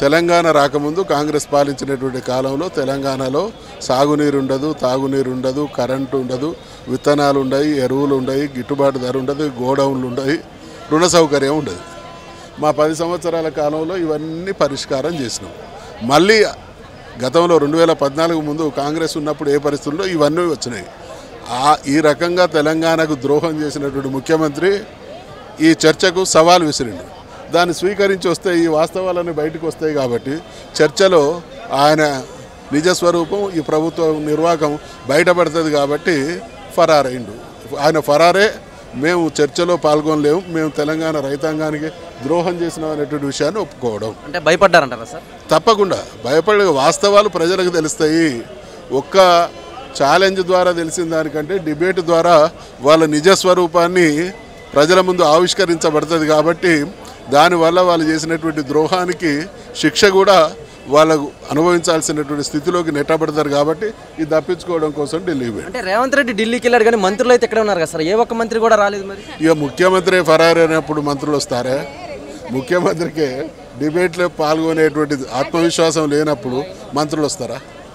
తెలంగాణ రాకముందు కాంగ్రెస్ పాలించినటువంటి కాలంలో తెలంగాణలో సాగునీరు ఉండదు, తాగునీరు ఉండదు, కరెంటు ఉండదు, విత్తనాలు ఉండవు, ఎరువులు ఉండవు, గిట్టుబాటు ధర ఉండదు, గోడౌన్లు ఉండవు, రుణ సౌకర్యం ఉండదు. మా 10 సంవత్సరాల కాలంలో ఇవన్నీ పరిష్కారం చేసినాం. మళ్ళీ గతంలో 2014 ముందు కాంగ్రెస్ ఉన్నప్పుడు ఏ పరిస్థితుల్లో ఇవన్నీ వచ్చినాయి. ఈ రకంగా తెలంగాణకు ద్రోహం చేసినటువంటి ముఖ్యమంత్రి ఈ చర్చకు సవాల్ విసిరిండు. దాన్ని స్వీకరించి వస్తే ఈ వాస్తవాలన్నీ బయటకు వస్తాయి. కాబట్టి చర్చలో ఆయన నిజస్వరూపం, ఈ ప్రభుత్వ నిర్వాహకం బయటపడుతుంది. కాబట్టి ఫరారైండు. ఆయన ఫరారే. మేము చర్చలో పాల్గొనలేము, మేము తెలంగాణ రైతాంగానికి ద్రోహం చేసినాం అనేటువంటి విషయాన్ని ఒప్పుకోవడం. అంటే భయపడ్డారంటారా సార్? తప్పకుండా భయపడే వాస్తవాలు ప్రజలకు తెలుస్తాయి. ఒక్క ఛాలెంజ్ ద్వారా తెలిసిన దానికంటే డిబేట్ ద్వారా వాళ్ళ నిజస్వరూపాన్ని ప్రజల ముందు ఆవిష్కరించబడుతుంది. కాబట్టి దానివల్ల వాళ్ళు చేసినటువంటి ద్రోహానికి శిక్ష కూడా వాళ్ళకు అనుభవించాల్సినటువంటి స్థితిలోకి నెట్టబడతారు. కాబట్టి ఇది తప్పించుకోవడం కోసం ఢిల్లీ పోయి. అంటే రేవంత్ రెడ్డి ఢిల్లీకి వెళ్ళాడు కానీ మంత్రులు అయితే ఎక్కడ ఉన్నారు కదా సార్? ఏ ఒక్క మంత్రి కూడా రాలేదు. మరి ఇక ముఖ్యమంత్రి ఫరారు అయినప్పుడు మంత్రులు వస్తారా? ముఖ్యమంత్రికి డిబేట్లో పాల్గొనేటువంటి ఆత్మవిశ్వాసం లేనప్పుడు మంత్రులు వస్తారా?